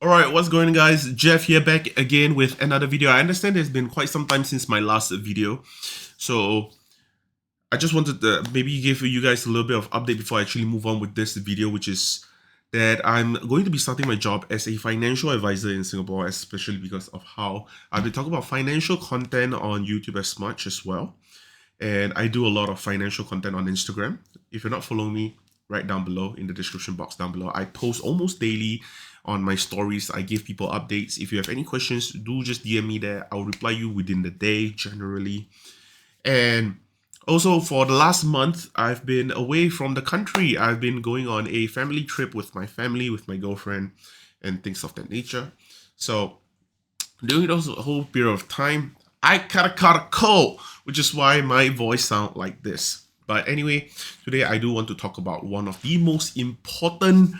All right, what's going on, guys? Jeff here, back again with another video. I understand it's been quite some time since my last video, so I just wanted to maybe give you guys a little bit of update before I actually move on with this video, which is that I'm going to be starting my job as a financial advisor in Singapore, especially because of how I've been talking about financial content on YouTube as much as well. And I do a lot of financial content on Instagram. If you're not following me, right down below in the description box down below, I post almost daily on my stories. I give people updates. If you have any questions, do just DM me there. I'll reply you within the day generally. And also for the last month, I've been away from the country. I've been going on a family trip with my family, with my girlfriend, and things of that nature. So during those whole period of time, I caught a cold, which is why my voice sound like this. But anyway, today I do want to talk about one of the most important,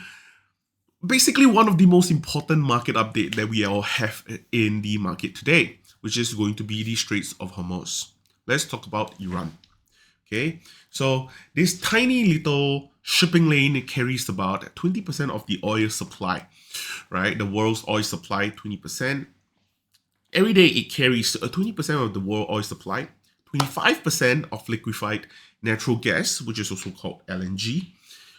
basically one of the most important market update that we all have in the market today, which is going to be the Straits of Hormuz. Let's talk about Iran. Okay, so this tiny little shipping lane carries about 20% of the oil supply, right? The world's oil supply, 20%. Every day it carries 20% of the world oil supply, 25% of liquefied natural gas, which is also called LNG,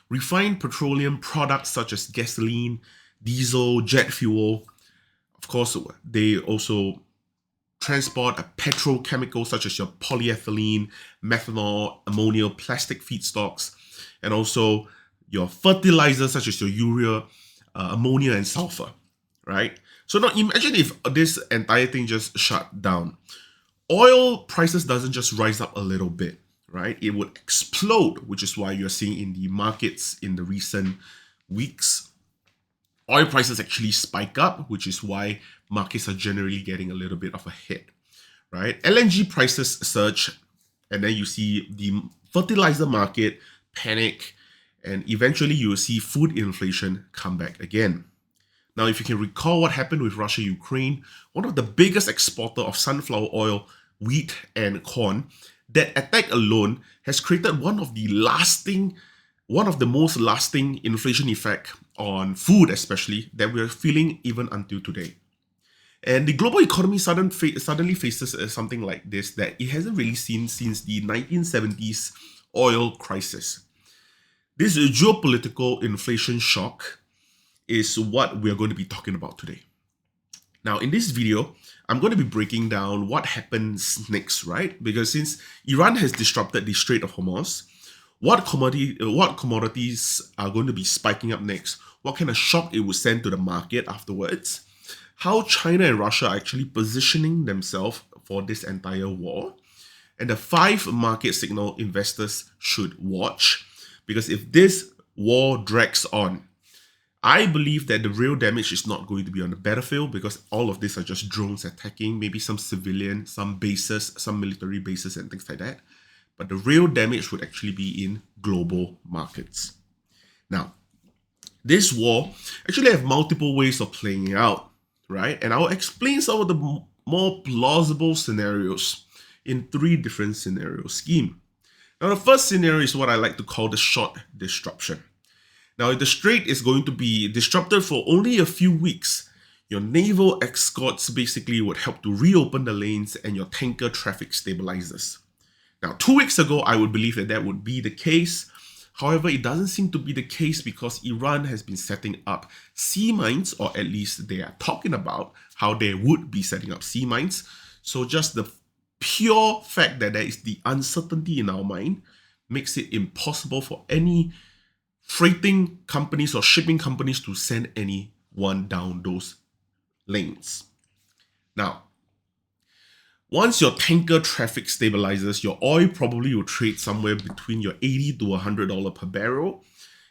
refined petroleum products such as gasoline, diesel, jet fuel. Of course, they also transport petrochemicals such as your polyethylene, methanol, ammonia, plastic feedstocks, and also your fertilizers such as your urea, ammonia, and sulfur, right? So now imagine if this entire thing just shut down. Oil prices doesn't just rise up a little bit, right? It would explode, which is why you're seeing in the markets in the recent weeks, oil prices actually spike up, which is why markets are generally getting a little bit of a hit, right? LNG prices surge, and then you see the fertilizer market panic, and eventually you will see food inflation come back again. Now, if you can recall what happened with Russia Ukraine, one of the biggest exporter of sunflower oil, wheat, and corn, that attack alone has created one of the most lasting inflation effect on food, especially that we're feeling even until today. And the global economy suddenly faces something like this that it hasn't really seen since the 1970s oil crisis. This geopolitical inflation shock is what we're going to be talking about today. Now, in this video, I'm going to be breaking down what happens next, right? Because since Iran has disrupted the Strait of Hormuz, what commodities are going to be spiking up next? What kind of shock it would send to the market afterwards? How China and Russia are actually positioning themselves for this entire war, and the 5 market signal investors should watch. Because if this war drags on, I believe that the real damage is not going to be on the battlefield, because all of these are just drones attacking, maybe some civilian, some bases, some military bases and things like that. But the real damage would actually be in global markets. Now, this war actually have multiple ways of playing out, right? And I'll explain some of the more plausible scenarios in 3 different scenario scheme. Now, the first scenario is what I like to call the short disruption. Now, if the strait is going to be disrupted for only a few weeks, your naval escorts basically would help to reopen the lanes and your tanker traffic stabilizes. Now, 2 weeks ago, I would believe that would be the case. However, it doesn't seem to be the case because Iran has been setting up sea mines, or at least they are talking about how they would be setting up sea mines. So just the pure fact that there is the uncertainty in our mind makes it impossible for any freighting companies or shipping companies to send anyone down those lanes. Now, once your tanker traffic stabilizes, your oil probably will trade somewhere between your $80 to $100 per barrel.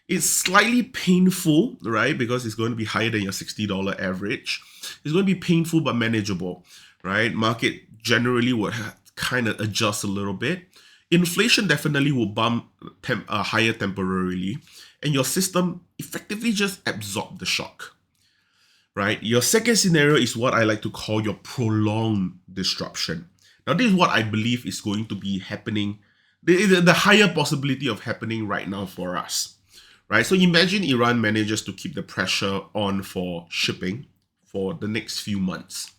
It's slightly painful, right? Because it's going to be higher than your $60 average. It's going to be painful but manageable, right? Market generally would kind of adjust a little bit. Inflation definitely will bump higher temporarily, and your system effectively just absorb the shock, right? Your second scenario is what I like to call your prolonged disruption. Now, this is what I believe is going to be happening, the higher possibility of happening right now for us, right? So imagine Iran manages to keep the pressure on for shipping for the next few months,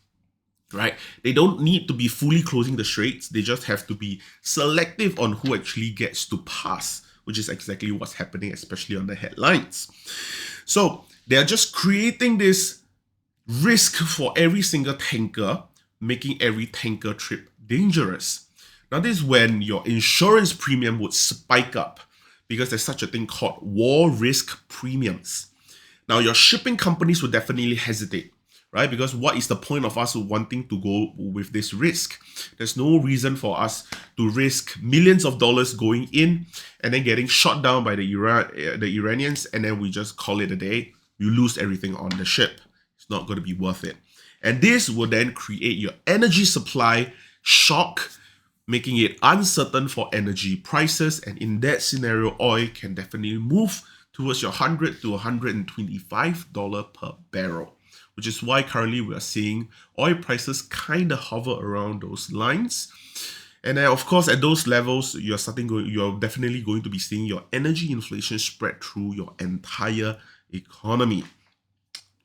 right? They don't need to be fully closing the straits. They just have to be selective on who actually gets to pass, which is exactly what's happening, especially on the headlines. So they're just creating this risk for every single tanker, making every tanker trip dangerous. Now, this is when your insurance premium would spike up because there's such a thing called war risk premiums. Now, your shipping companies would definitely hesitate, right? Because what is the point of us wanting to go with this risk? There's no reason for us to risk millions of dollars going in and then getting shot down by the Iranians, and then we just call it a day. You lose everything on the ship. It's not going to be worth it. And this will then create your energy supply shock, making it uncertain for energy prices. And in that scenario, oil can definitely move towards your $100 to $125 per barrel, which is why currently we are seeing oil prices kind of hover around those lines. And then, of course, at those levels, you're definitely going to be seeing your energy inflation spread through your entire economy.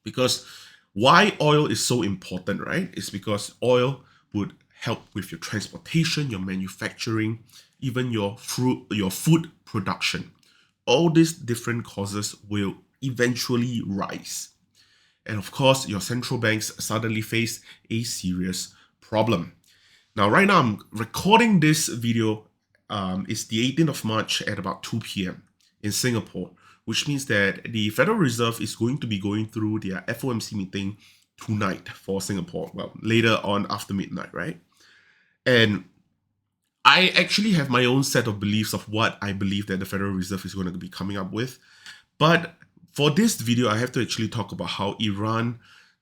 Because why oil is so important, right? It's because oil would help with your transportation, your manufacturing, even your food production. All these different causes will eventually rise. And of course, your central banks suddenly face a serious problem. Now, right now, I'm recording this video. It's the 18th of March at about 2 p.m. in Singapore, which means that the Federal Reserve is going to be going through their FOMC meeting tonight for Singapore. Well, later on after midnight, right? And I actually have my own set of beliefs of what I believe that the Federal Reserve is going to be coming up with. But for this video, I have to actually talk about how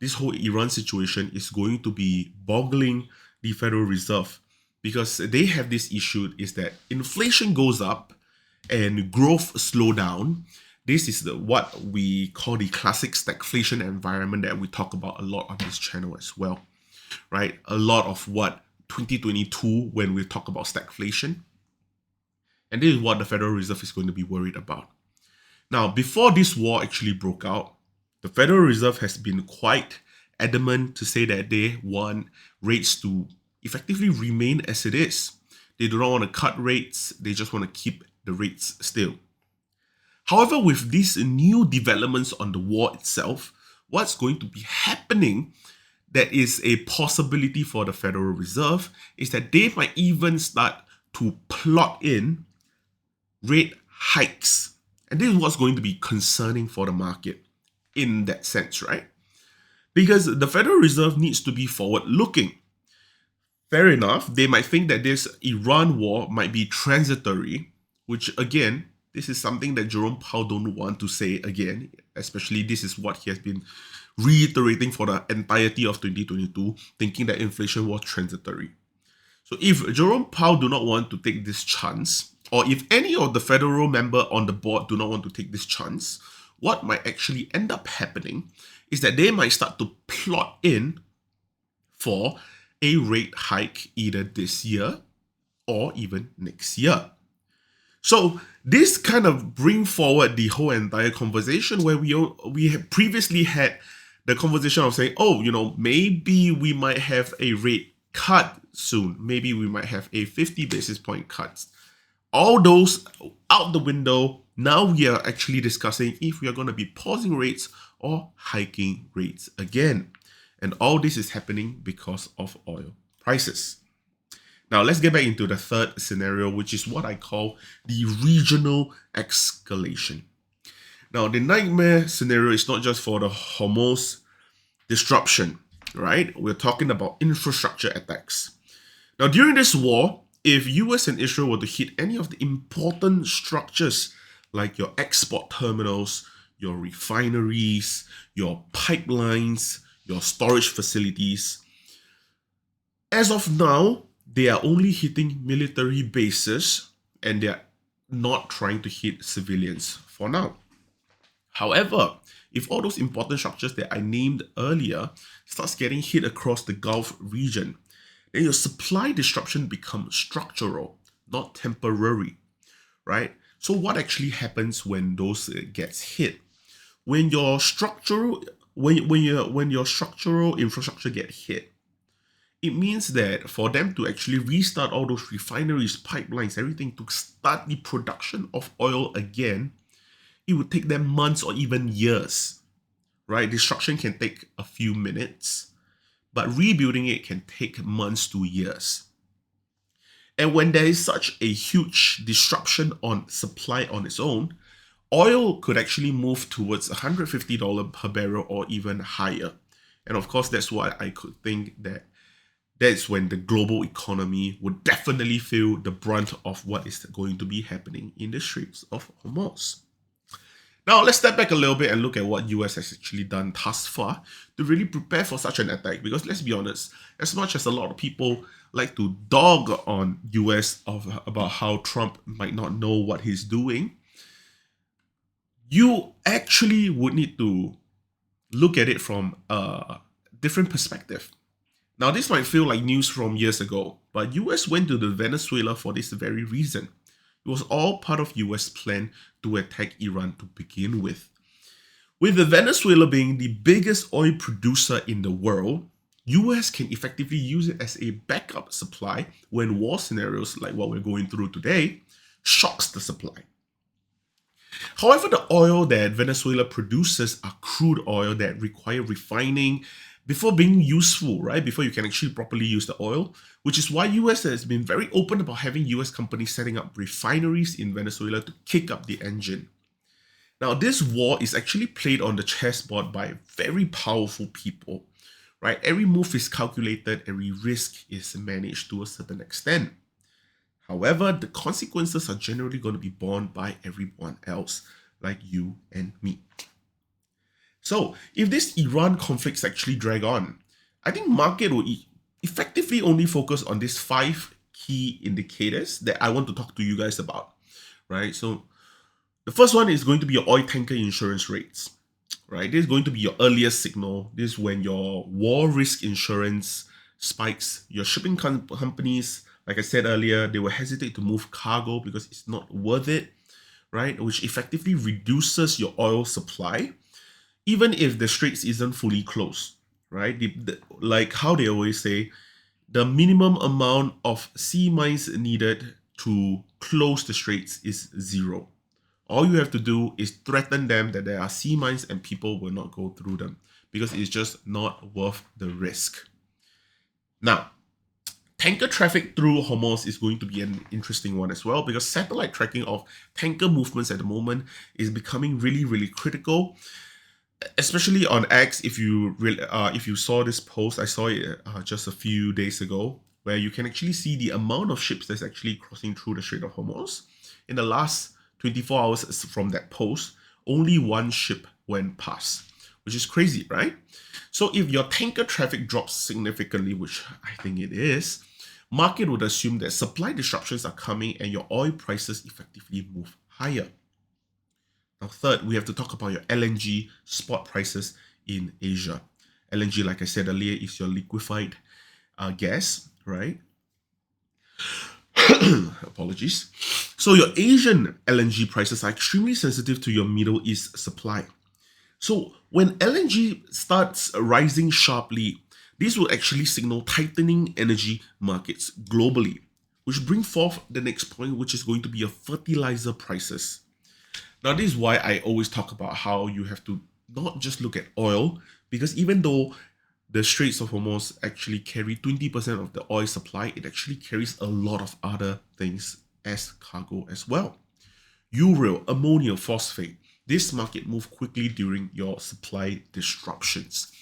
this whole Iran situation is going to be boggling the Federal Reserve, because they have this issue is that inflation goes up and growth slow down. This is what we call the classic stagflation environment that we talk about a lot on this channel as well, right? A lot of what 2022 when we talk about stagflation. And this is what the Federal Reserve is going to be worried about. Now, before this war actually broke out, the Federal Reserve has been quite adamant to say that they want rates to effectively remain as it is. They do not want to cut rates, they just want to keep the rates still. However, with these new developments on the war itself, what's going to be happening that is a possibility for the Federal Reserve is that they might even start to plot in rate hikes. And this is what's going to be concerning for the market in that sense, right? Because the Federal Reserve needs to be forward-looking. Fair enough, they might think that this Iran war might be transitory, which again, this is something that Jerome Powell don't want to say again, especially this is what he has been reiterating for the entirety of 2022, thinking that inflation was transitory. So if Jerome Powell do not want to take this chance, or if any of the federal member on the board do not want to take this chance, what might actually end up happening is that they might start to plot in for a rate hike either this year or even next year. So this kind of bring forward the whole entire conversation where we have previously had the conversation of saying, oh, maybe we might have a rate cut soon. Maybe we might have a 50 basis point cut. All those out the window. Now we are actually discussing if we are going to be pausing rates or hiking rates again. And all this is happening because of oil prices. Now let's get back into the third scenario, which is what I call the regional escalation. Now the nightmare scenario is not just for the Hormuz disruption, right? We're talking about infrastructure attacks. Now during this war, if US and Israel were to hit any of the important structures like your export terminals, your refineries, your pipelines, your storage facilities, as of now, they are only hitting military bases and they are not trying to hit civilians for now. However, if all those important structures that I named earlier starts getting hit across the Gulf region, then your supply disruption becomes structural, not temporary, right? So what actually happens when those gets hit? When your structural when your structural infrastructure get hit, it means that for them to actually restart all those refineries, pipelines, everything to start the production of oil again, it would take them months or even years, right? Destruction can take a few minutes, but rebuilding it can take months to years. And when there is such a huge disruption on supply on its own, oil could actually move towards $150 per barrel or even higher. And of course, that's why I could think that that's when the global economy would definitely feel the brunt of what is going to be happening in the Straits of Hormuz. Now, let's step back a little bit and look at what US has actually done thus far to really prepare for such an attack. Because let's be honest, as much as a lot of people like to dog on US about how Trump might not know what he's doing, you actually would need to look at it from a different perspective. Now, this might feel like news from years ago, but US went to the Venezuela for this very reason. It was all part of US plan to attack Iran to begin with. With the Venezuela being the biggest oil producer in the world, US can effectively use it as a backup supply when war scenarios like what we're going through today shocks the supply. However, the oil that Venezuela produces are crude oil that require refining before being useful, right? Before you can actually properly use the oil, which is why US has been very open about having US companies setting up refineries in Venezuela to kick up the engine. Now, this war is actually played on the chessboard by very powerful people, right? Every move is calculated, every risk is managed to a certain extent. However, the consequences are generally going to be borne by everyone else, like you and me. So, if this Iran conflicts actually drag on, I think market will effectively only focus on these 5 key indicators that I want to talk to you guys about, right? So, the first one is going to be your oil tanker insurance rates, right? This is going to be your earliest signal. This is when your war risk insurance spikes. Your shipping companies, like I said earlier, they will hesitate to move cargo because it's not worth it, right? Which effectively reduces your oil supply, even if the Straits isn't fully closed, right? Like how they always say, the minimum amount of sea mines needed to close the Straits is 0. All you have to do is threaten them that there are sea mines and people will not go through them because it's just not worth the risk. Now, tanker traffic through Hormuz is going to be an interesting one as well because satellite tracking of tanker movements at the moment is becoming really, really critical, especially on X. If you saw this post, I saw it just a few days ago, where you can actually see the amount of ships that's actually crossing through the Strait of Hormuz. In the last 24 hours from that post, only one ship went past, which is crazy, right? So if your tanker traffic drops significantly, which I think it is, market would assume that supply disruptions are coming and your oil prices effectively move higher. Now, third, we have to talk about your LNG spot prices in Asia. LNG, like I said earlier, is your liquefied gas, right? Apologies. So your Asian LNG prices are extremely sensitive to your Middle East supply. So when LNG starts rising sharply, this will actually signal tightening energy markets globally, which bring forth the next point, which is going to be your fertilizer prices. Now, this is why I always talk about how you have to not just look at oil, because even though the Straits of Hormuz actually carry 20% of the oil supply, it actually carries a lot of other things as cargo as well. Urea, ammonia, phosphate. This market move quickly during your supply disruptions.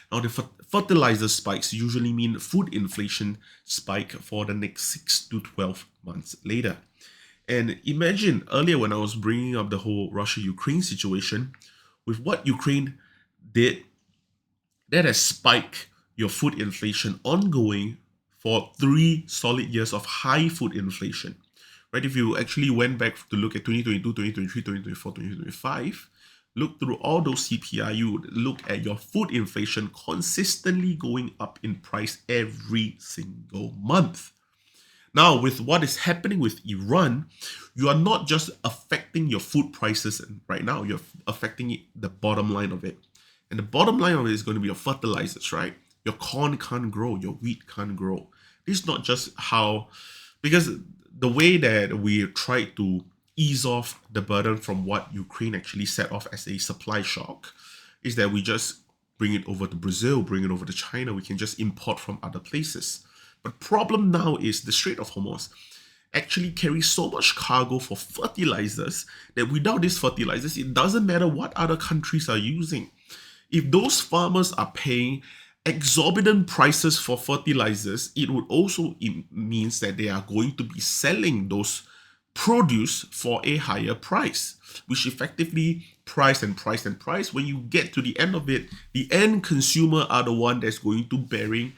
Now, the fertilizer spikes usually mean food inflation spike for the next 6 to 12 months later. And imagine earlier when I was bringing up the whole Russia-Ukraine situation, with what Ukraine did, that has spiked your food inflation ongoing for 3 solid years of high food inflation. Right? If you actually went back to look at 2022, 2023, 2024, 2025, look through all those CPI, you would look at your food inflation consistently going up in price every single month. Now, with what is happening with Iran, you are not just affecting your food prices right now, you're affecting the bottom line of it. And the bottom line of it is going to be your fertilizers, right? Your corn can't grow, your wheat can't grow. This is not just how, because the way that we try to ease off the burden from what Ukraine actually set off as a supply shock is that we just bring it over to Brazil, bring it over to China. We can just import from other places. But problem now is the Strait of Hormuz actually carries so much cargo for fertilizers that without these fertilizers, it doesn't matter what other countries are using. If those farmers are paying exorbitant prices for fertilizers, it would also means that they are going to be selling those produce for a higher price, which effectively price and price and price. When you get to the end of it, the end consumer are the one that's going to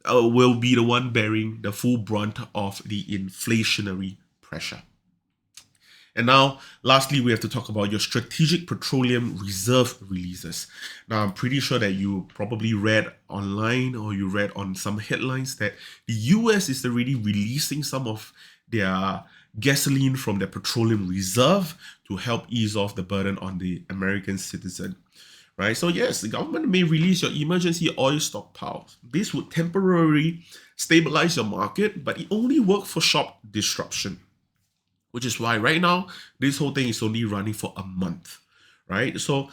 will be the one bearing the full brunt of the inflationary pressure. And now, lastly, we have to talk about your strategic petroleum reserve releases. Now, I'm pretty sure that you probably read online or you read on some headlines that the US is already releasing some of their gasoline from their petroleum reserve to help ease off the burden on the American citizen. Right? So yes, the government may release your emergency oil stockpiles. This would temporarily stabilize your market, but it only works for short disruption, which is why right now this whole thing is only running for a month, right? So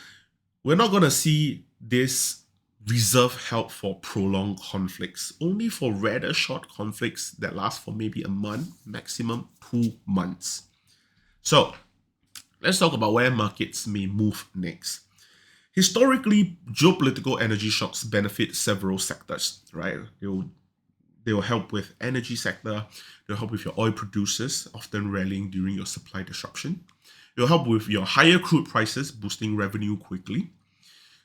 we're not going to see this reserve held for prolonged conflicts, only for rather short conflicts that last for maybe a month, maximum 2 months. So let's talk about where markets may move next. Historically, geopolitical energy shocks benefit several sectors, right? They will help with energy sector. They'll help with your oil producers, often rallying during your supply disruption. It'll help with your higher crude prices, boosting revenue quickly.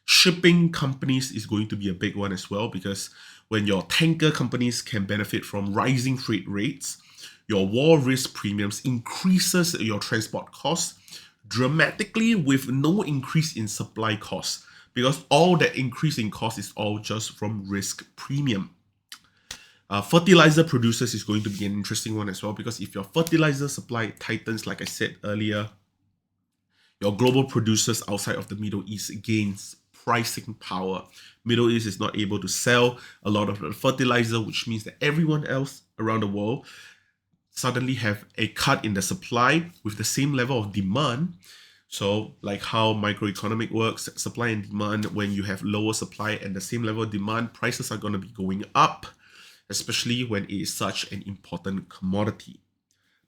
Shipping companies is going to be a big one as well, because when your tanker companies can benefit from rising freight rates, your war risk premiums increases your transport costs dramatically with no increase in supply costs, because all that increase in cost is all just from risk premium. Fertilizer producers is going to be an interesting one as well, because if your fertilizer supply tightens, like I said earlier, your global producers outside of the Middle East gains pricing power. Middle East is not able to sell a lot of the fertilizer, which means that everyone else around the world suddenly have a cut in the supply with the same level of demand. So like how microeconomic works, supply and demand, when you have lower supply and the same level of demand, prices are going to be going up, especially when it is such an important commodity.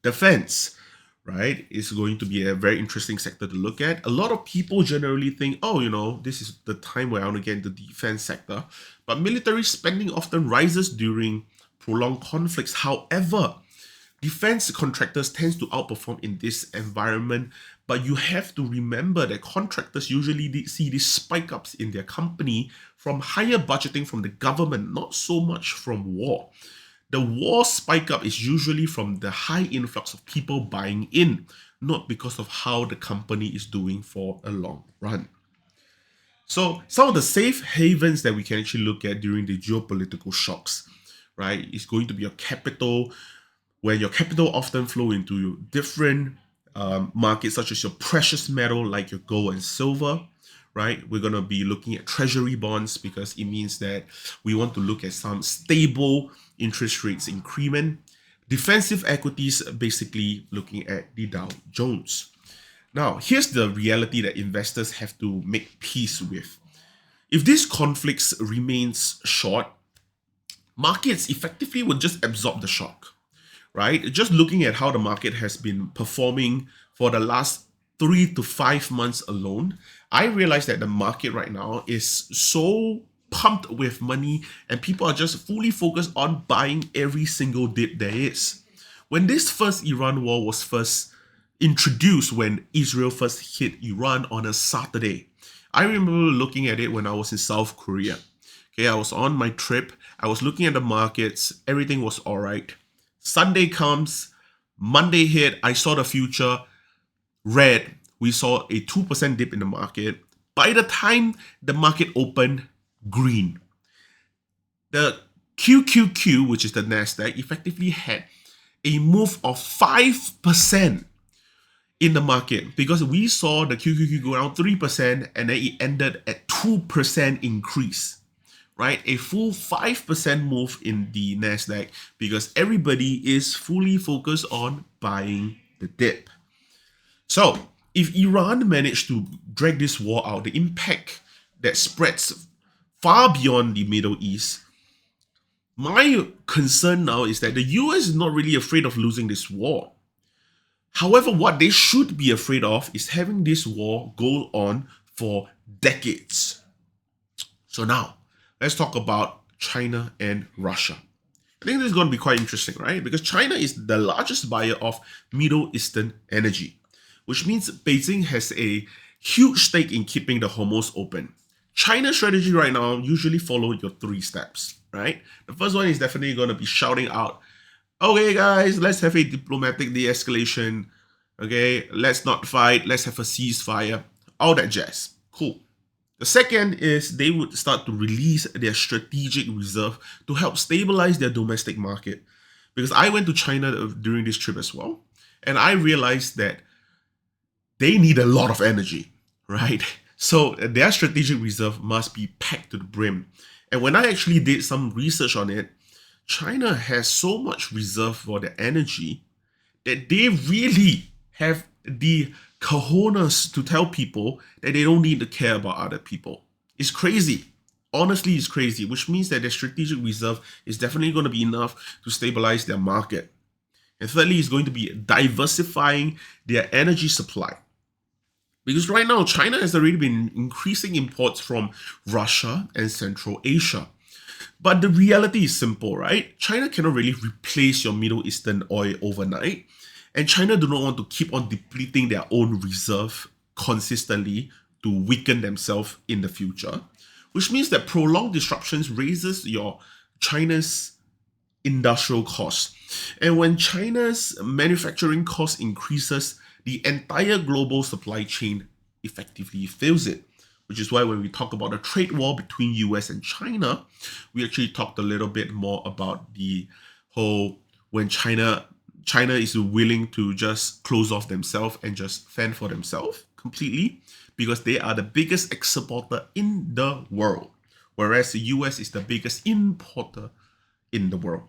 Defense, right, is going to be a very interesting sector to look at. A lot of people generally think, oh, this is the time where I want to get into the defense sector. But military spending often rises during prolonged conflicts. However, defense contractors tend to outperform in this environment, but you have to remember that contractors usually see these spike ups in their company from higher budgeting from the government, not so much from war. The war spike up is usually from the high influx of people buying in, not because of how the company is doing for a long run. So some of the safe havens that we can actually look at during the geopolitical shocks, right, is going to be your capital, where your capital often flow into different markets, such as your precious metal like your gold and silver, right? We're going to be looking at treasury bonds, because it means that we want to look at some stable interest rates increment. Defensive equities, basically looking at the Dow Jones. Now, here's the reality that investors have to make peace with. If these conflicts remains short, markets effectively will just absorb the shock, right? Just looking at how the market has been performing for the last 3 to 5 months alone, I realize that the market right now is so pumped with money and people are just fully focused on buying every single dip there is. When this first Iran war was first introduced, when Israel first hit Iran on a Saturday, I remember looking at it when I was in South Korea. Okay, I was on my trip, I was looking at the markets, everything was all right. Sunday comes, Monday hit, I saw the future red. We saw a 2% dip in the market. By the time the market opened, green. The QQQ, which is the Nasdaq, effectively had a move of 5% in the market because we saw the QQQ go down 3% and then it ended at 2% increase, right? A full 5% move in the NASDAQ because everybody is fully focused on buying the dip. So, if Iran managed to drag this war out, the impact that spreads far beyond the Middle East, my concern now is that the US is not really afraid of losing this war. However, what they should be afraid of is having this war go on for decades. So now, let's talk about China and Russia. I think this is going to be quite interesting, right? Because China is the largest buyer of Middle Eastern energy, which means Beijing has a huge stake in keeping the Hormuz open. China's strategy right now usually follow your 3 steps, right? The first one is definitely going to be shouting out, okay guys, let's have a diplomatic de-escalation, okay? Let's not fight, let's have a ceasefire, all that jazz. Cool. The second is they would start to release their strategic reserve to help stabilize their domestic market. Because I went to China during this trip as well, and I realized that they need a lot of energy, right? So their strategic reserve must be packed to the brim. And when I actually did some research on it, China has so much reserve for their energy that they really have the cojones to tell people that they don't need to care about other people. It's crazy. Honestly, it's crazy, which means that their strategic reserve is definitely going to be enough to stabilize their market. And thirdly, it's going to be diversifying their energy supply. Because right now, China has already been increasing imports from Russia and Central Asia. But the reality is simple, right? China cannot really replace your Middle Eastern oil overnight. And China do not want to keep on depleting their own reserve consistently to weaken themselves in the future. Which means that prolonged disruptions raises your China's industrial costs. And when China's manufacturing cost increases, the entire global supply chain effectively fails it. Which is why when we talk about the trade war between US and China, we actually talked a little bit more about the whole when China is willing to just close off themselves and just fend for themselves completely because they are the biggest exporter in the world, whereas the US is the biggest importer in the world.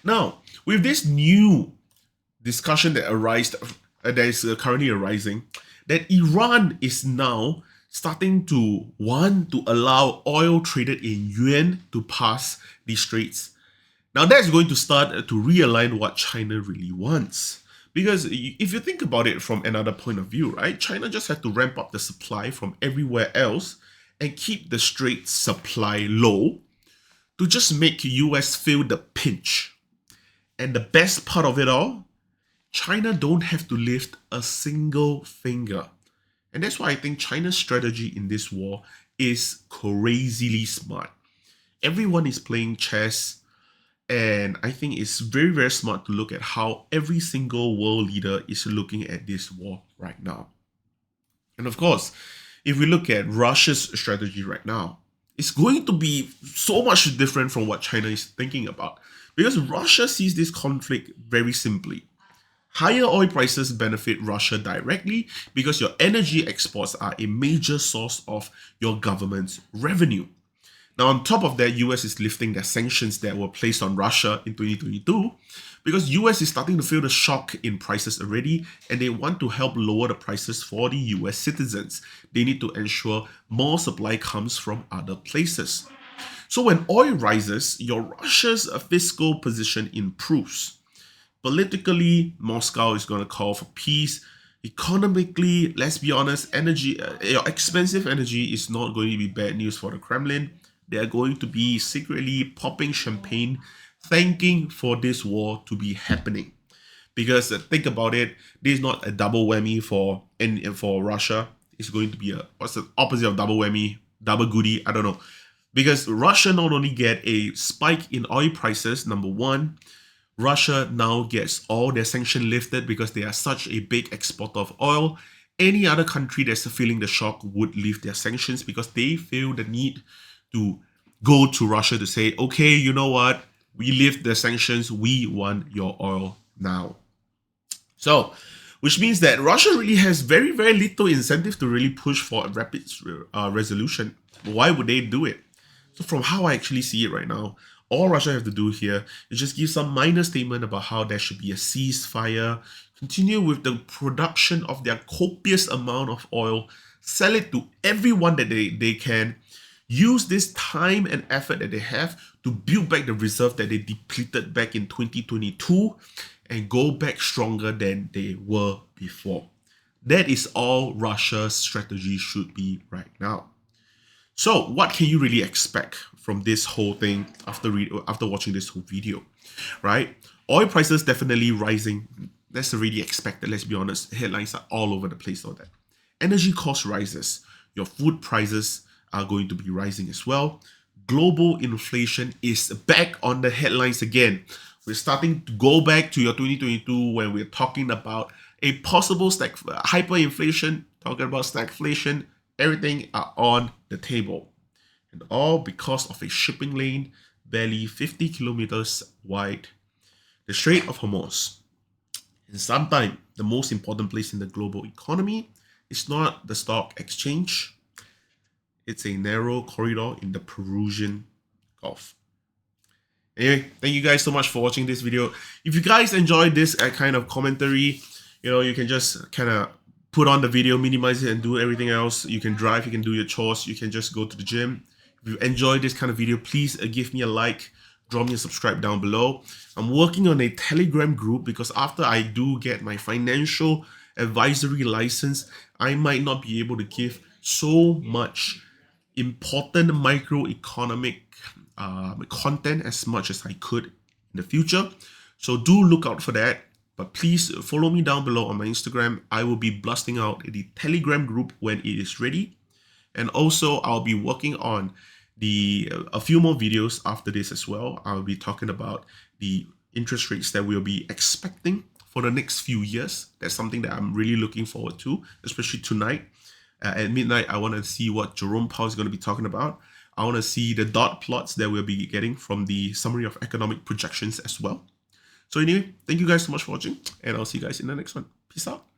Now, with this new discussion that is currently arising, that Iran is now starting to want to allow oil traded in yuan to pass the Straits. Now that's going to start to realign what China really wants. Because if you think about it from another point of view, right? China just had to ramp up the supply from everywhere else and keep the Straits supply low to just make US feel the pinch. And the best part of it all, China don't have to lift a single finger. And that's why I think China's strategy in this war is crazily smart. Everyone is playing chess, and I think it's very, very smart to look at how every single world leader is looking at this war right now. And of course, if we look at Russia's strategy right now, it's going to be so much different from what China is thinking about. Because Russia sees this conflict very simply. Higher oil prices benefit Russia directly because your energy exports are a major source of your government's revenue. Now, on top of that, US is lifting their sanctions that were placed on Russia in 2022 because US is starting to feel the shock in prices already and they want to help lower the prices for the US citizens. They need to ensure more supply comes from other places. So when oil rises, your Russia's fiscal position improves. Politically, Moscow is going to call for peace. Economically, let's be honest, your expensive energy is not going to be bad news for the Kremlin. They are going to be secretly popping champagne, thanking for this war to be happening. Because think about it, this is not a double whammy for Russia. It's going to be what's the opposite of double whammy, double goodie, I don't know. Because Russia not only get a spike in oil prices, number one, Russia now gets all their sanctions lifted because they are such a big exporter of oil. Any other country that's feeling the shock would lift their sanctions because they feel the need to go to Russia to say, okay, you know what? We lift the sanctions. We want your oil now. So, which means that Russia really has very, very little incentive to really push for a rapid resolution. Why would they do it? So, from how I actually see it right now, all Russia have to do here is just give some minor statement about how there should be a ceasefire, continue with the production of their copious amount of oil, sell it to everyone that they can, use this time and effort that they have to build back the reserve that they depleted back in 2022 and go back stronger than they were before. That is all Russia's strategy should be right now. So, what can you really expect from this whole thing after watching this whole video, right? Oil prices definitely rising. That's already expected. Let's be honest. Headlines are all over the place on that. Energy cost rises. Your food prices are going to be rising as well. Global inflation is back on the headlines again. We're starting to go back to your 2022 when we're talking about a possible hyperinflation, talking about stagflation. Everything are on the table. And all because of a shipping lane barely 50 kilometers wide. The Strait of Hormuz. And sometimes the most important place in the global economy is not the stock exchange. It's a narrow corridor in the Peruvian Gulf. Anyway, thank you guys so much for watching this video. If you guys enjoyed this kind of commentary, you can just kind of put on the video, minimize it, and do everything else. You can drive, you can do your chores, you can just go to the gym. If you enjoyed this kind of video, please give me a like, drop me a subscribe down below. I'm working on a Telegram group because after I do get my financial advisory license, I might not be able to give so much important microeconomic content as much as I could in the future. So do look out for that. But please follow me down below on my Instagram. I will be blasting out the Telegram group when it is ready. And also I'll be working on a few more videos after this as well. I'll be talking about the interest rates that we'll be expecting for the next few years. That's something that I'm really looking forward to, especially tonight. At midnight, I want to see what Jerome Powell is going to be talking about. I want to see the dot plots that we'll be getting from the summary of economic projections as well. So anyway, thank you guys so much for watching, and I'll see you guys in the next one. Peace out.